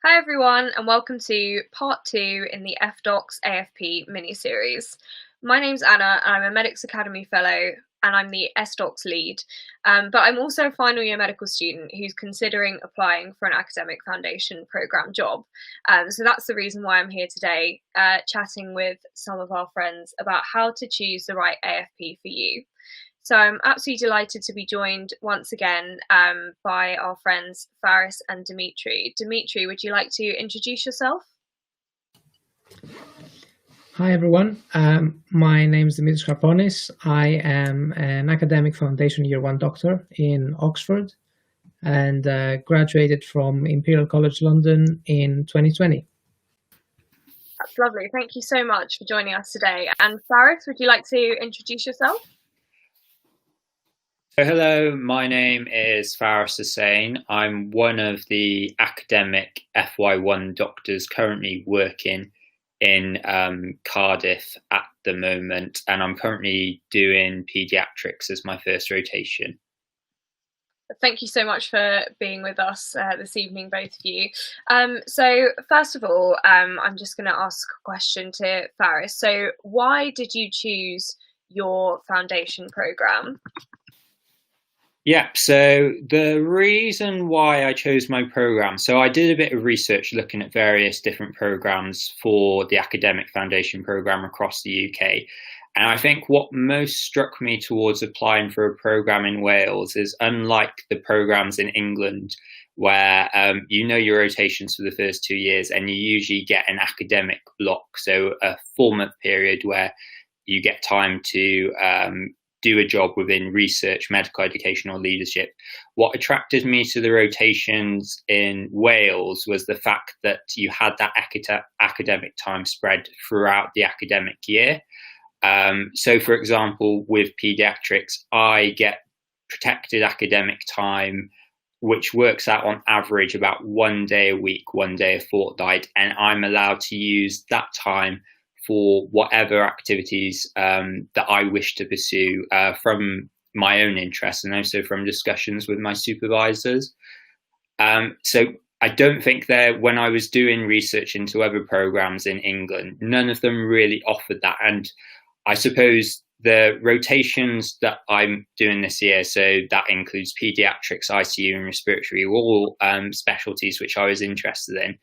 Hi everyone, and welcome to part two in the FDocs AFP mini-series. My name's Anna, and I'm a Medics Academy Fellow, and I'm the SDocs lead. But I'm also a final year medical student who's considering applying for an academic foundation programme job. So that's the reason why I'm here today, chatting with some of our friends about how to choose the right AFP for you. So I'm absolutely delighted to be joined once again by our friends Faris and Dimitri. Dimitri, would you like to introduce yourself? Hi everyone, my name is Dimitris Karponis. I am an academic foundation year one doctor in Oxford and graduated from Imperial College London in 2020. That's lovely. Thank you so much for joining us today. And Faris, would you like to introduce yourself? So hello, my name is Faris Hussain. I'm one of the academic FY1 doctors currently working in Cardiff at the moment, and I'm currently doing paediatrics as my first rotation. Thank you so much for being with us this evening, both of you. So first of all, I'm just going to ask a question to Faris. So why did you choose your foundation programme? Yeah, so the reason why I chose my program, so I did a bit of research looking at various different programs for the academic foundation program across the UK. And I think what most struck me towards applying for a program in Wales is, unlike the programs in England, where you know your rotations for the first 2 years and you usually get an academic block, so a 4-month period where you get time to do a job within research, medical education, or leadership. What attracted me to the rotations in Wales was the fact that you had that academic time spread throughout the academic year. So, for example, with paediatrics, I get protected academic time, which works out on average about 1 day a week, 1 day a fortnight, and I'm allowed to use that time for whatever activities that I wish to pursue from my own interests and also from discussions with my supervisors. So I don't think when I was doing research into other programs in England, none of them really offered that. And I suppose the rotations that I'm doing this year, so that includes paediatrics, ICU and respiratory, all specialties which I was interested in.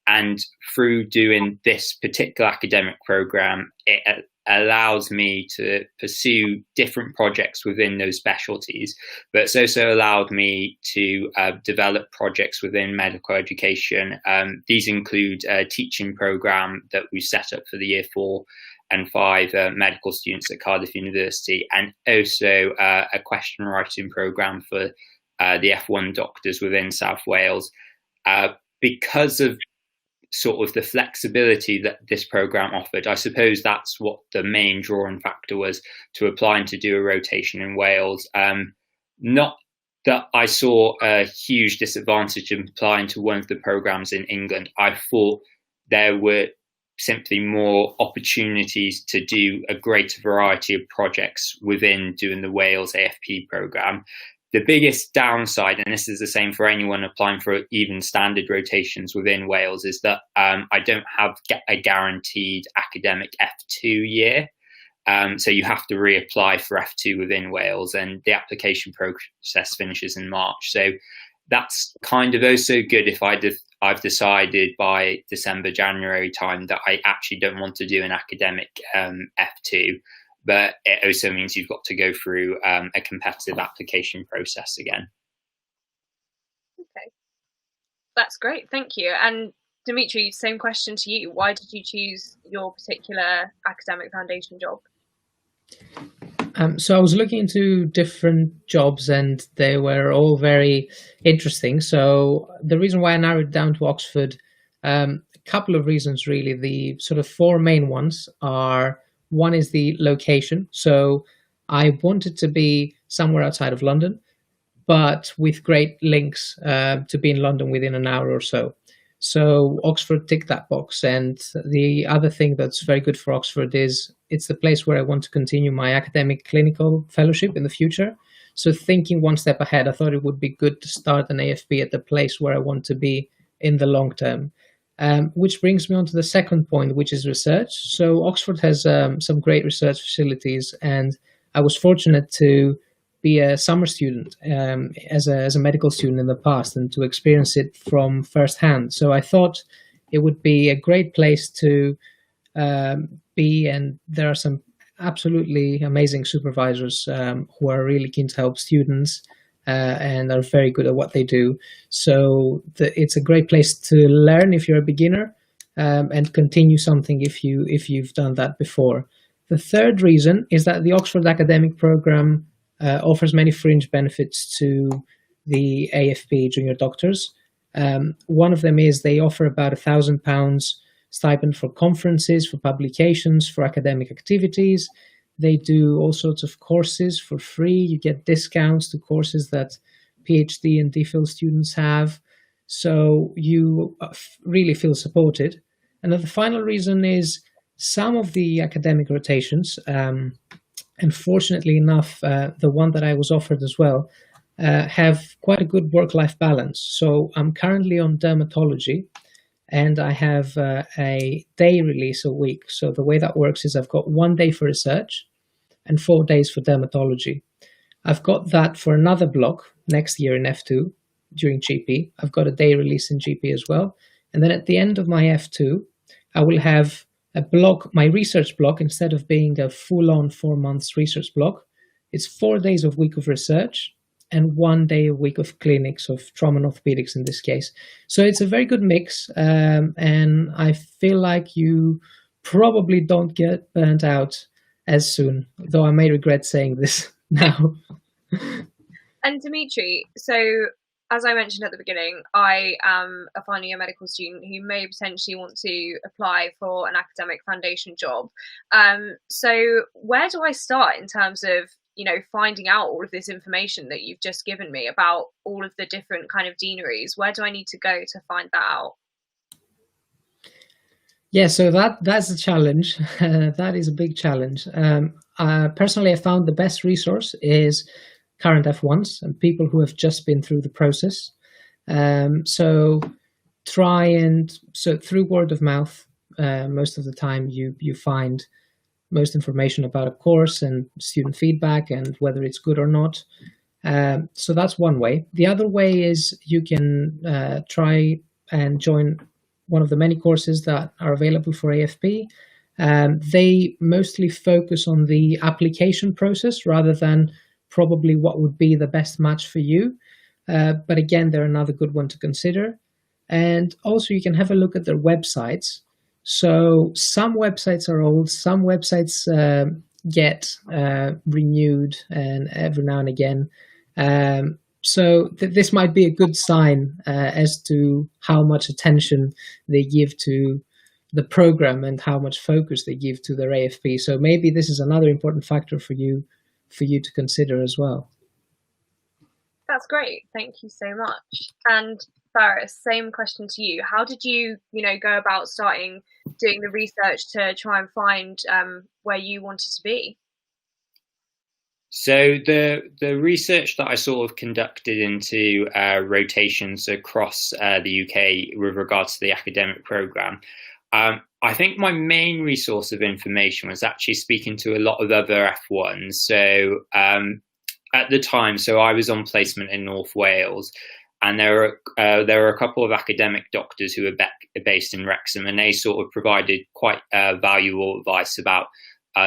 And through doing this particular academic program, it allows me to pursue different projects within those specialties, but it's also allowed me to develop projects within medical education. These include a teaching program that we set up for the year 4 and 5 medical students at Cardiff University, and also a question writing program for the F1 doctors within South Wales. Because of sort of the flexibility that this program offered, I suppose that's what the main drawing factor was to applying to do a rotation in Wales. Not that I saw a huge disadvantage in applying to one of the programs in England. I thought there were simply more opportunities to do a greater variety of projects within doing the Wales AFP program. The biggest downside, and this is the same for anyone applying for even standard rotations within Wales, is that I don't have a guaranteed academic F2 year. So you have to reapply for F2 within Wales, and the application process finishes in March. So that's kind of also good if I've decided by December, January time that I actually don't want to do an academic F2. But it also means you've got to go through a competitive application process again. Okay, that's great. Thank you. And Dimitri, same question to you. Why did you choose your particular academic foundation job? So I was looking into different jobs and they were all very interesting. So the reason why I narrowed it down to Oxford, a couple of reasons really. The sort of 4 main ones are: one is the location. So I wanted to be somewhere outside of London, but with great links to be in London within an hour or so. So Oxford ticked that box. And the other thing that's very good for Oxford is it's the place where I want to continue my academic clinical fellowship in the future. So thinking one step ahead, I thought it would be good to start an AFP at the place where I want to be in the long term. Which brings me on to the second point, which is research. So Oxford has some great research facilities, and I was fortunate to be a summer student as a medical student in the past and to experience it from firsthand. So I thought it would be a great place to be, and there are some absolutely amazing supervisors who are really keen to help students and are very good at what they do. So it's a great place to learn if you're a beginner and continue something if you've done that before. The third reason is that the Oxford academic program offers many fringe benefits to the AFP junior doctors. One of them is they offer about £1,000 stipend for conferences, for publications, for academic activities. They do all sorts of courses for free. You get discounts to courses that PhD and DPhil students have. So you really feel supported. And then the final reason is some of the academic rotations, and fortunately enough, the one that I was offered as well, have quite a good work-life balance. So I'm currently on dermatology, and I have a day release a week. So the way that works is I've got 1 day for research and 4 days for dermatology. I've got that for another block next year in F2 during GP. I've got a day release in GP as well. And then at the end of my F2, I will have a block, my research block, instead of being a full-on 4 months research block, it's 4 days of week of research and 1 day a week of clinics, of trauma and orthopedics in this case. So it's a very good mix, and I feel like you probably don't get burnt out as soon, though I may regret saying this now. And Dimitri, so as I mentioned at the beginning, I am a final year medical student who may potentially want to apply for an academic foundation job. So where do I start in terms of, finding out all of this information that you've just given me about all of the different kind of deaneries? Where do I need to go to find that out? Yeah, so that's a challenge. That is a big challenge. Personally, I found the best resource is current F1s and people who have just been through the process. So through word of mouth, most of the time you find most information about a course and student feedback and whether it's good or not. So that's one way. The other way is you can try and join one of the many courses that are available for AFP. They mostly focus on the application process rather than probably what would be the best match for you. But again, they're another good one to consider. And also you can have a look at their websites. So some websites are old, some websites get renewed and every now and again. So this might be a good sign as to how much attention they give to the program and how much focus they give to their AFP. So maybe this is another important factor for you to consider as well. That's great. Thank you so much. And Faris, same question to you. How did you, go about starting doing the research to try and find where you wanted to be? So the research that I sort of conducted into rotations across the UK with regards to the academic programme, I think my main resource of information was actually speaking to a lot of other F1s. So at the time, so I was on placement in North Wales, and there were a couple of academic doctors who were based in Wrexham, and they sort of provided quite valuable advice about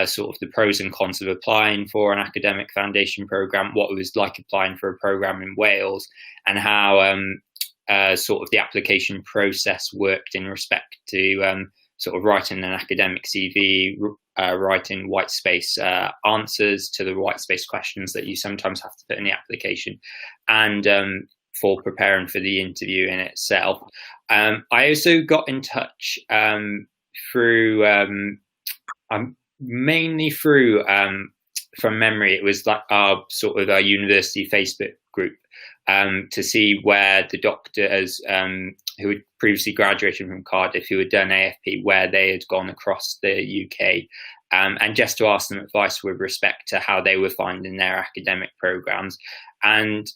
sort of the pros and cons of applying for an academic foundation programme, what it was like applying for a programme in Wales, and how sort of the application process worked in respect to sort of writing an academic CV, writing white space answers to the white space questions that you sometimes have to put in the application, and for preparing for the interview in itself. I also got in touch through, mainly through, from memory, it was like our sort of our university Facebook group, to see where the doctors who had previously graduated from Cardiff, who had done AFP, where they had gone across the UK, and just to ask them advice with respect to how they were finding their academic programmes. And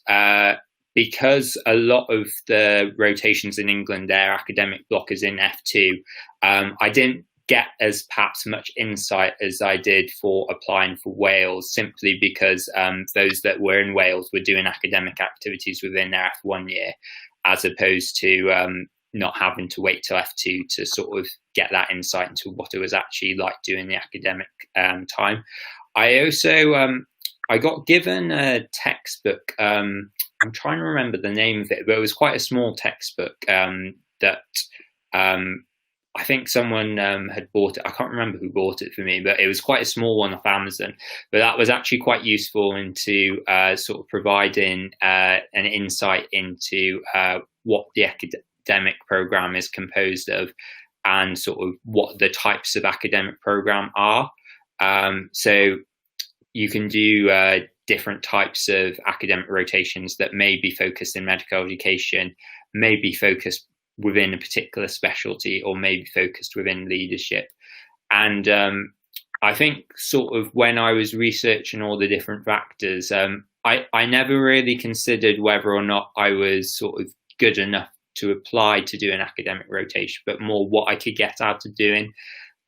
because a lot of the rotations in England, their academic block is in F2, I didn't get as perhaps much insight as I did for applying for Wales, simply because those that were in Wales were doing academic activities within their F1 year, as opposed to not having to wait till F2 to sort of get that insight into what it was actually like doing the academic time. I also I got given a textbook. I'm trying to remember the name of it, but it was quite a small textbook that I think someone had bought it. I can't remember who bought it for me, but it was quite a small one off Amazon. But that was actually quite useful into sort of providing an insight into what the academic program is composed of, and sort of what the types of academic program are. So you can do different types of academic rotations that may be focused in medical education, may be focused within a particular specialty, or maybe focused within leadership. And I think sort of when I was researching all the different factors, I never really considered whether or not I was sort of good enough to apply to do an academic rotation, but more what I could get out of doing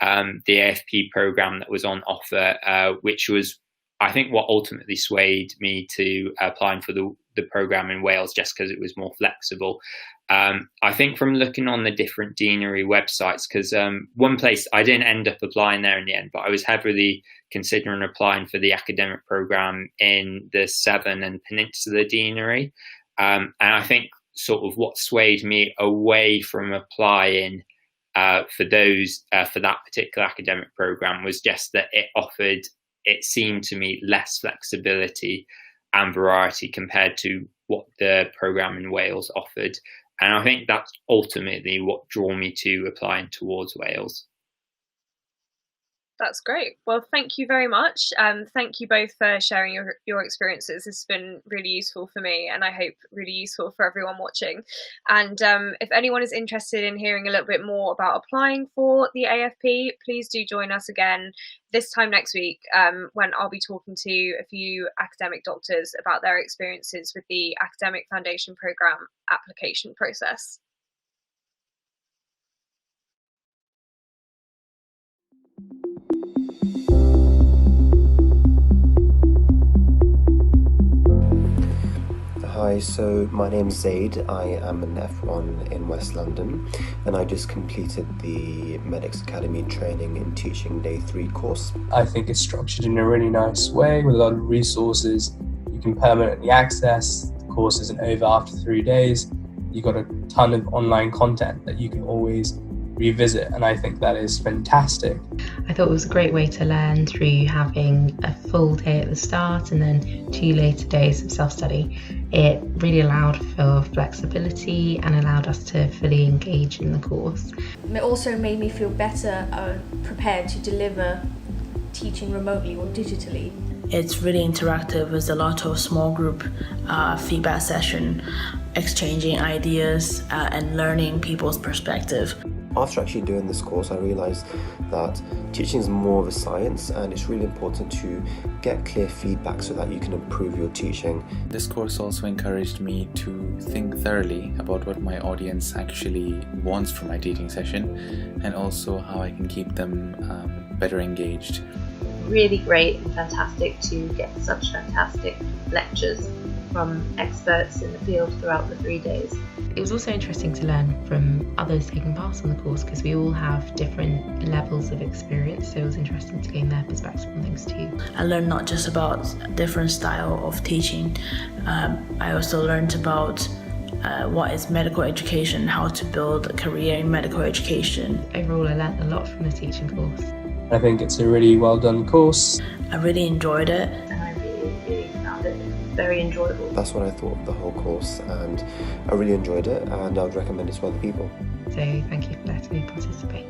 the AFP program that was on offer, which was, I think, what ultimately swayed me to applying for the program in Wales, just because it was more flexible. I think from looking on the different deanery websites, because one place I didn't end up applying there in the end, but I was heavily considering applying for the academic program in the Severn and Peninsula Deanery. And I think sort of what swayed me away from applying for that particular academic program was just that it seemed to me less flexibility and variety compared to what the program in Wales offered. And I think that's ultimately what drew me to applying towards Wales. That's great. Well, thank you very much. Thank you both for sharing your experiences. This has been really useful for me, and I hope really useful for everyone watching. And if anyone is interested in hearing a little bit more about applying for the AFP, please do join us again this time next week, when I'll be talking to a few academic doctors about their experiences with the Academic Foundation Programme application process. Hi, so my name's Zaid. I am an F1 in West London, and I just completed the Medics Academy Training in Teaching Day 3 course. I think it's structured in a really nice way with a lot of resources you can permanently access. The course isn't over after 3 days. You've got a ton of online content that you can always revisit, and I think that is fantastic. I thought it was a great way to learn through having a full day at the start and then 2 later days of self-study. It really allowed for flexibility and allowed us to fully engage in the course. It also made me feel better prepared to deliver teaching remotely or digitally. It's really interactive with a lot of small group feedback session, exchanging ideas and learning people's perspective. After actually doing this course, I realised that teaching is more of a science, and it's really important to get clear feedback so that you can improve your teaching. This course also encouraged me to think thoroughly about what my audience actually wants from my teaching session, and also how I can keep them better engaged. Really great and fantastic to get such fantastic lectures from experts in the field throughout the 3 days. It was also interesting to learn from others taking part on the course, because we all have different levels of experience, so it was interesting to gain their perspective on things too. I learned not just about different style of teaching, I also learned about what is medical education, how to build a career in medical education. Overall, I learned a lot from the teaching course. I think it's a really well done course. I really enjoyed it. And I really found it very enjoyable. That's what I thought of the whole course, and I really enjoyed it, and I would recommend it to other people. So thank you for letting me participate.